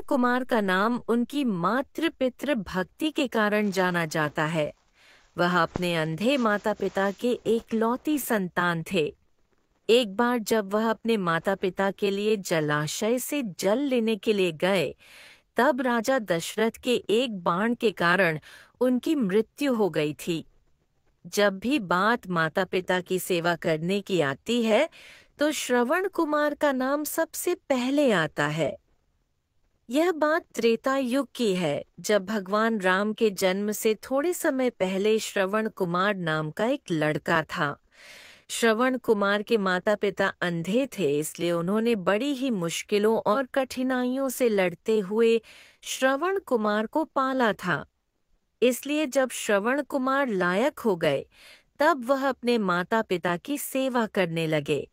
कुमार का नाम उनकी मातृ पितृ भक्ति के कारण जाना जाता है। वह अपने अंधे माता पिता के एकलौती संतान थे। एक बार जब वह अपने माता पिता के लिए जलाशय से जल लेने के लिए गए, तब राजा दशरथ के एक बाण के कारण उनकी मृत्यु हो गई थी। जब भी बात माता पिता की सेवा करने की आती है, तो श्रवण कुमार का नाम सबसे पहले आता है। यह बात त्रेता युग की है, जब भगवान राम के जन्म से थोड़े समय पहले श्रवण कुमार नाम का एक लड़का था। श्रवण कुमार के माता पिता अंधे थे, इसलिए उन्होंने बड़ी ही मुश्किलों और कठिनाइयों से लड़ते हुए श्रवण कुमार को पाला था। इसलिए जब श्रवण कुमार लायक हो गए, तब वह अपने माता पिता की सेवा करने लगे।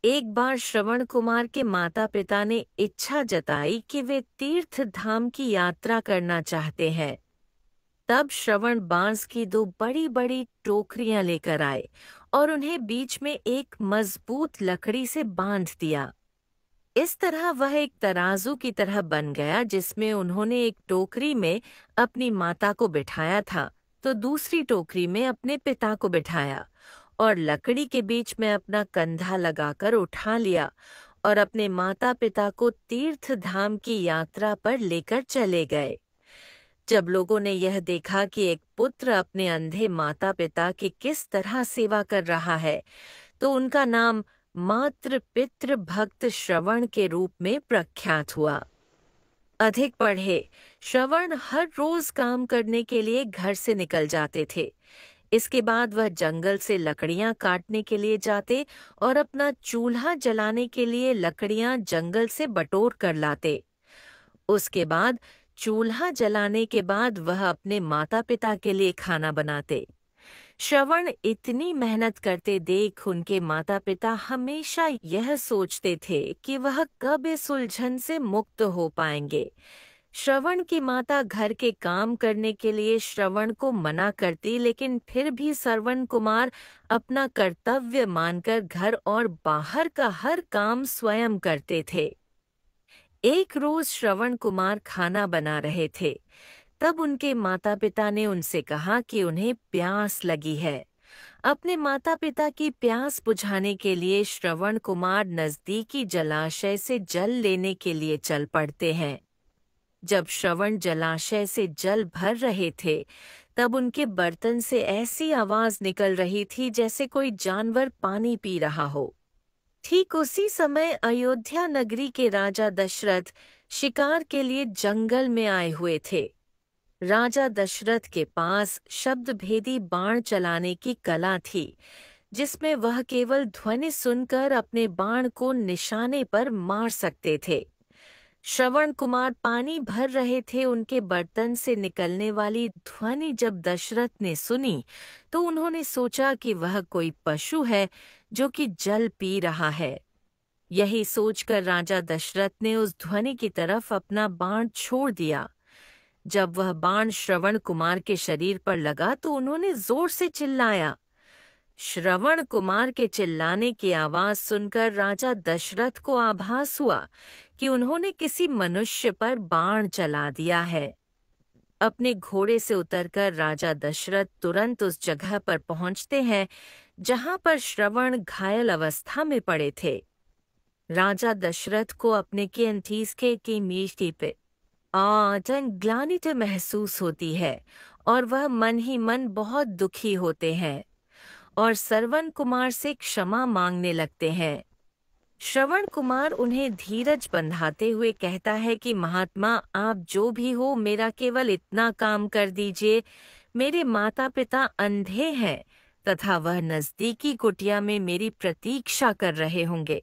एक बार श्रवण कुमार के माता पिता ने इच्छा जताई कि वे तीर्थ धाम की यात्रा करना चाहते हैं। तब श्रवण बांस की दो बड़ी बड़ी टोकरियां लेकर आए और उन्हें बीच में एक मजबूत लकड़ी से बांध दिया। इस तरह वह एक तराजू की तरह बन गया, जिसमें उन्होंने एक टोकरी में अपनी माता को बिठाया था, तो दूसरी टोकरी में अपने पिता को बिठाया और लकड़ी के बीच में अपना कंधा लगाकर उठा लिया और अपने माता पिता को तीर्थ धाम की यात्रा पर लेकर चले गए। जब लोगों ने यह देखा कि एक पुत्र अपने अंधे माता पिता की किस तरह सेवा कर रहा है, तो उनका नाम मातृ पितृ भक्त श्रवण के रूप में प्रख्यात हुआ। अधिक पढ़े, श्रवण हर रोज काम करने के लिए घर से निकल जाते थे। इसके बाद वह जंगल से लकड़ियां काटने के लिए जाते और अपना चूल्हा जलाने के लिए लकड़ियां जंगल से बटोर कर लाते। उसके बाद चूल्हा जलाने के बाद वह अपने माता पिता के लिए खाना बनाते। श्रवण इतनी मेहनत करते देख उनके माता पिता हमेशा यह सोचते थे कि वह कब इस उलझन से मुक्त हो पाएंगे। श्रवण की माता घर के काम करने के लिए श्रवण को मना करती, लेकिन फिर भी श्रवण कुमार अपना कर्तव्य मानकर घर और बाहर का हर काम स्वयं करते थे। एक रोज श्रवण कुमार खाना बना रहे थे, तब उनके माता पिता ने उनसे कहा कि उन्हें प्यास लगी है। अपने माता पिता की प्यास बुझाने के लिए श्रवण कुमार नजदीकी जलाशय से जल लेने के लिए चल पड़ते हैं। जब श्रवण जलाशय से जल भर रहे थे, तब उनके बर्तन से ऐसी आवाज निकल रही थी जैसे कोई जानवर पानी पी रहा हो। ठीक उसी समय अयोध्या नगरी के राजा दशरथ शिकार के लिए जंगल में आए हुए थे। राजा दशरथ के पास शब्दभेदी बाण चलाने की कला थी, जिसमें वह केवल ध्वनि सुनकर अपने बाण को निशाने पर मार सकते थे। श्रवण कुमार पानी भर रहे थे। उनके बर्तन से निकलने वाली ध्वनि जब दशरथ ने सुनी, तो उन्होंने सोचा कि वह कोई पशु है जो कि जल पी रहा है। यही सोचकर राजा दशरथ ने उस ध्वनि की तरफ अपना बाण छोड़ दिया। जब वह बाण श्रवण कुमार के शरीर पर लगा, तो उन्होंने जोर से चिल्लाया। श्रवण कुमार के चिल्लाने की आवाज सुनकर राजा दशरथ को आभास हुआ कि उन्होंने किसी मनुष्य पर बाण चला दिया है। अपने घोड़े से उतरकर राजा दशरथ तुरंत उस जगह पर पहुंचते हैं जहां पर श्रवण घायल अवस्था में पड़े थे। राजा दशरथ को अपने के अंतीसके की मीठी पे ग्लानित महसूस होती है और वह मन ही मन बहुत दुखी होते हैं और श्रवण कुमार से क्षमा मांगने लगते हैं। श्रवण कुमार उन्हें धीरज बंधाते हुए कहता है कि महात्मा, आप जो भी हो, मेरा केवल इतना काम कर दीजिए। मेरे माता पिता अंधे हैं तथा वह नजदीकी कुटिया में मेरी प्रतीक्षा कर रहे होंगे।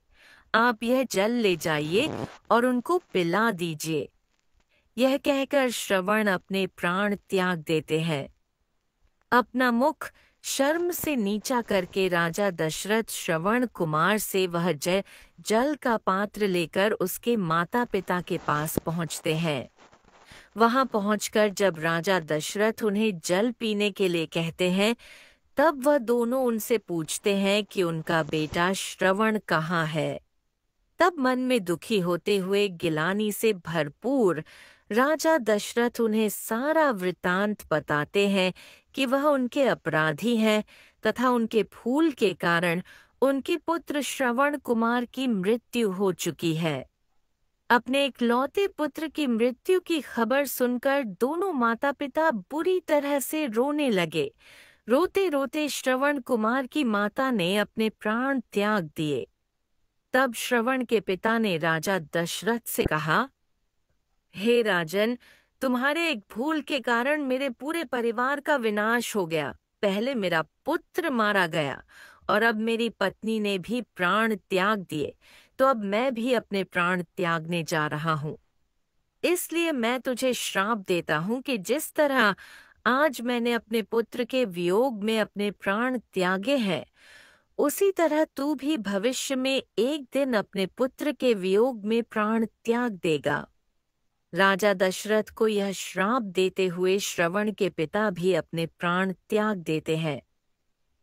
आप यह जल ले जाइए और उनको पिला दीजिए। यह कहकर श्रवण अपने प्राण त्याग देते हैं। अपना मुख शर्म से नीचा करके राजा दशरथ श्रवण कुमार से वह जल का पात्र लेकर उसके माता पिता के पास पहुंचते हैं। वहां पहुंचकर जब राजा दशरथ उन्हें जल पीने के लिए कहते हैं, तब वह दोनों उनसे पूछते हैं कि उनका बेटा श्रवण कहाँ है। तब मन में दुखी होते हुए गिलानी से भरपूर राजा दशरथ उन्हें सारा वृतांत बताते हैं कि वह उनके अपराधी हैं तथा उनके भूल के कारण उनके पुत्र श्रवण कुमार की मृत्यु हो चुकी है। अपने इकलौते पुत्र की मृत्यु की खबर सुनकर दोनों माता पिता बुरी तरह से रोने लगे। रोते रोते श्रवण कुमार की माता ने अपने प्राण त्याग दिए। तब श्रवण के पिता ने राजा दशरथ से कहा, हे राजन, तुम्हारे एक भूल के कारण मेरे पूरे परिवार का विनाश हो गया। पहले मेरा पुत्र मारा गया और अब मेरी पत्नी ने भी प्राण त्याग दिए, तो अब मैं भी अपने प्राण त्यागने जा रहा हूँ। इसलिए मैं तुझे श्राप देता हूँ कि जिस तरह आज मैंने अपने पुत्र के वियोग में अपने प्राण त्यागे हैं, उसी तरह तू भी भविष्य में एक दिन अपने पुत्र के वियोग में प्राण त्याग देगा। राजा दशरथ को यह श्राप देते हुए श्रवण के पिता भी अपने प्राण त्याग देते हैं।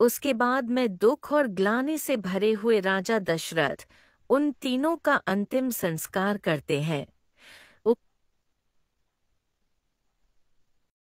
उसके बाद में दुख और ग्लानि से भरे हुए राजा दशरथ उन तीनों का अंतिम संस्कार करते हैं।